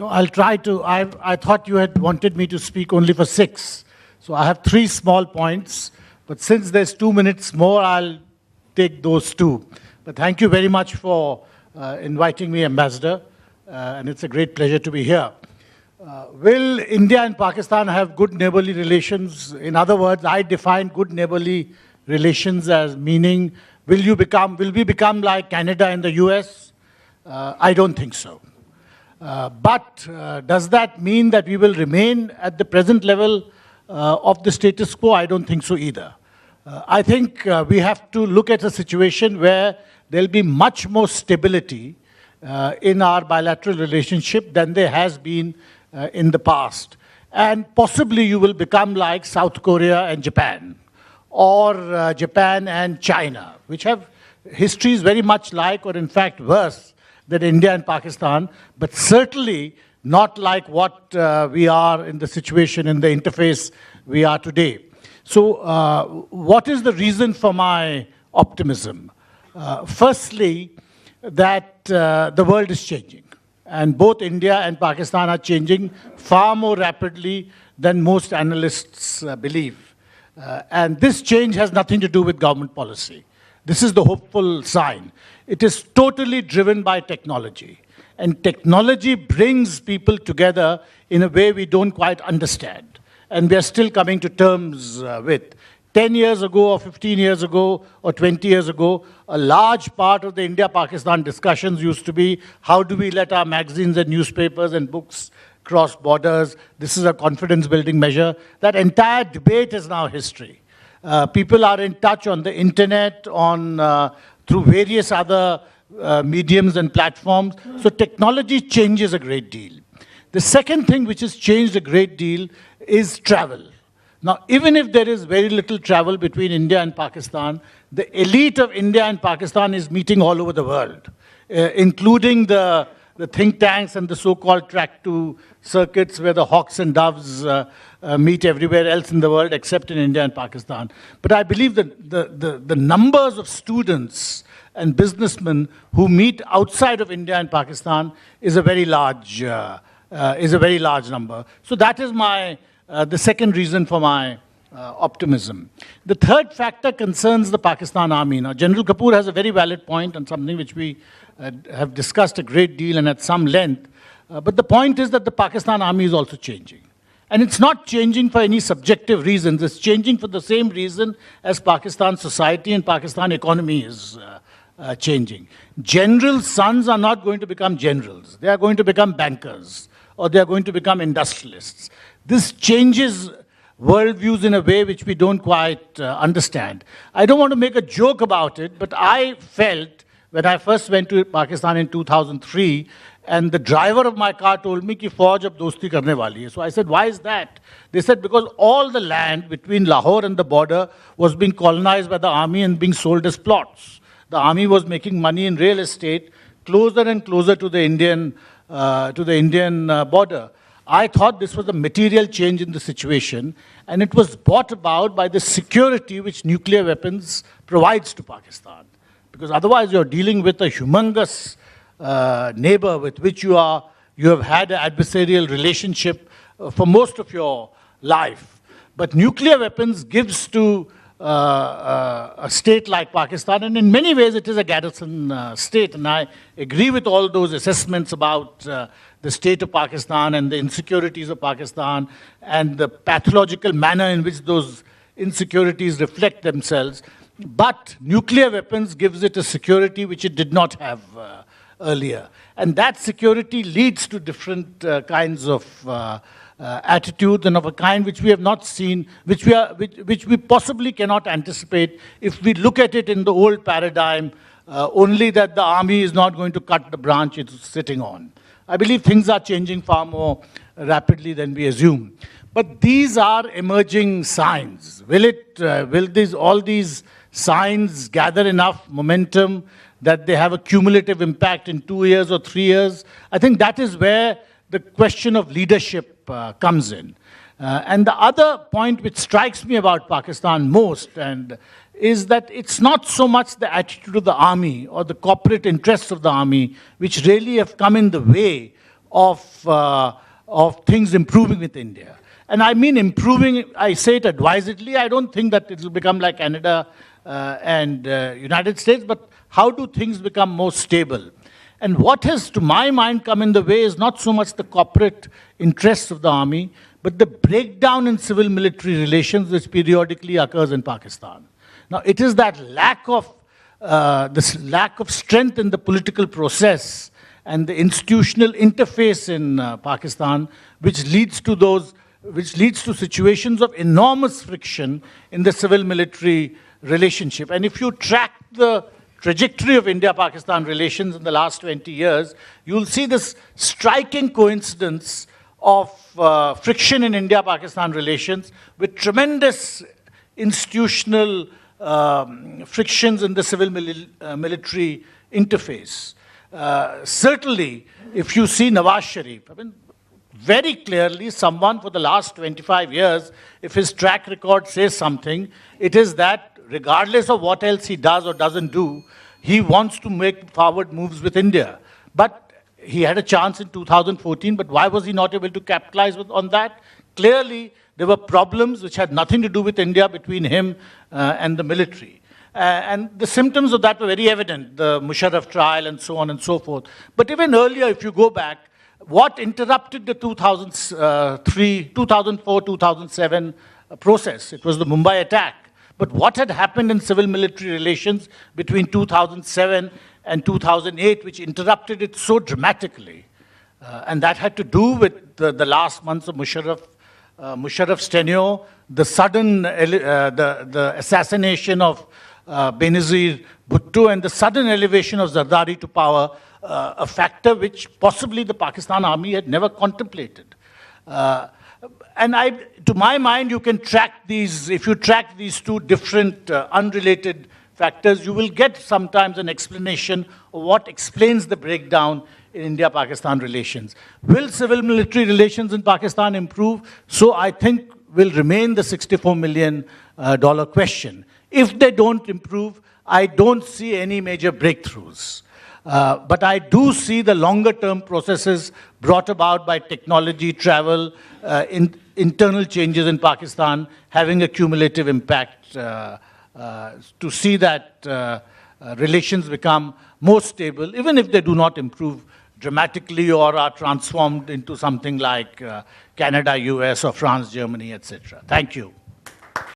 No, I'll try to. I thought you had wanted me to speak only for 6. So I have 3 small points. But since there's 2 minutes more, I'll take those 2. But thank you very much for inviting me, Ambassador. And it's a great pleasure to be here. Will India and Pakistan have good neighborly relations? In other words, I define good neighborly relations as meaning, will we become like Canada and the US? I don't think so. But does that mean that we will remain at the present level of the status quo? I don't think so either. I think we have to look at a situation where there'll be much more stability in our bilateral relationship than there has been in the past. And possibly you will become like South Korea and Japan, or Japan and China, which have histories very much like, or in fact worse, than India and Pakistan, but certainly not like what we are in the situation, in the interface we are today. So what is the reason for my optimism? Firstly, that the world is changing. And both India and Pakistan are changing far more rapidly than most analysts believe. And this change has nothing to do with government policy. This is the hopeful sign. It is totally driven by technology. And technology brings people together in a way we don't quite understand. And we are still coming to terms with. 10 years ago, or 15 years ago, or 20 years ago, a large part of the India-Pakistan discussions used to be, how do we let our magazines and newspapers and books cross borders? This is a confidence-building measure. That entire debate is now history. People are in touch on the internet, through various other mediums and platforms. So technology changes a great deal. The second thing which has changed a great deal is travel. Now, even if there is very little travel between India and Pakistan, the elite of India and Pakistan is meeting all over the world, including the think tanks and the so-called track-to circuits where the hawks and doves meet everywhere else in the world except in India and Pakistan. But I believe that the numbers of students and businessmen who meet outside of India and Pakistan is a very large number. So that is the second reason for my optimism. The third factor concerns the Pakistan Army. Now, General Kapoor has a very valid point on something which we have discussed a great deal and at some length. But the point is that the Pakistan Army is also changing. And it's not changing for any subjective reasons. It's changing for the same reason as Pakistan society and Pakistan economy is changing. Generals' sons are not going to become generals. They are going to become bankers, or they are going to become industrialists. This changes worldviews in a way which we don't quite understand. I don't want to make a joke about it, but I felt when I first went to Pakistan in 2003, and the driver of my car told me, ki Fauj ab dosti karne wali hai. So I said, why is that? They said, because all the land between Lahore and the border was being colonized by the army and being sold as plots. The army was making money in real estate closer and closer to the Indian border. I thought this was a material change in the situation, and it was brought about by the security which nuclear weapons provides to Pakistan. Because otherwise you're dealing with a humongous neighbor with which you have had an adversarial relationship for most of your life. But nuclear weapons gives to a state like Pakistan, and in many ways it is a garrison state, and I agree with all those assessments about the state of Pakistan and the insecurities of Pakistan and the pathological manner in which those insecurities reflect themselves. But nuclear weapons gives it a security which it did not have earlier. And that security leads to different kinds of attitudes, and of a kind which we have not seen, which we possibly cannot anticipate if we look at it in the old paradigm, only that the army is not going to cut the branch it's sitting on. I believe things are changing far more rapidly than we assume. But these are emerging signs. Will all these signs gather enough momentum that they have a cumulative impact in 2 years or 3 years? I think that is where the question of leadership comes in. And the other point which strikes me about Pakistan most is that it's not so much the attitude of the army or the corporate interests of the army which really have come in the way of things improving with India. And I mean improving, I say it advisedly. I don't think that it will become like Canada and United States, but how do things become more stable? And what has, to my mind, come in the way is not so much the corporate interests of the army, but the breakdown in civil-military relations which periodically occurs in Pakistan. Now, it is that this lack of strength in the political process and the institutional interface in Pakistan, which leads to situations of enormous friction in the civil-military relationship. And if you track the trajectory of India-Pakistan relations in the last 20 years, you'll see this striking coincidence of friction in India-Pakistan relations with tremendous institutional frictions in the civil-military interface. Certainly, if you see Nawaz Sharif, I mean, very clearly someone for the last 25 years, if his track record says something, it is that regardless of what else he does or doesn't do, he wants to make forward moves with India. But he had a chance in 2014, but why was he not able to capitalize on that? Clearly, there were problems which had nothing to do with India between him and the military. And the symptoms of that were very evident, the Musharraf trial and so on and so forth. But even earlier, if you go back, what interrupted the 2004-2007 process? It was the Mumbai attack. But what had happened in civil-military relations between 2007 and 2008, which interrupted it so dramatically? And that had to do with the last months of Musharraf's tenure, the sudden the assassination of Benazir Bhutto, and the sudden elevation of Zardari to power, a factor which possibly the Pakistan army had never contemplated. And to my mind, you can track these, if you track these two different unrelated factors, you will get sometimes an explanation of what explains the breakdown in India-Pakistan relations. Will civil-military relations in Pakistan improve? So I think will remain the $64 million question. If they don't improve, I don't see any major breakthroughs. But I do see the longer-term processes brought about by technology, travel, internal changes in Pakistan having a cumulative impact to see that relations become more stable, even if they do not improve dramatically or are transformed into something like Canada, US, or France, Germany, etc. Thank you.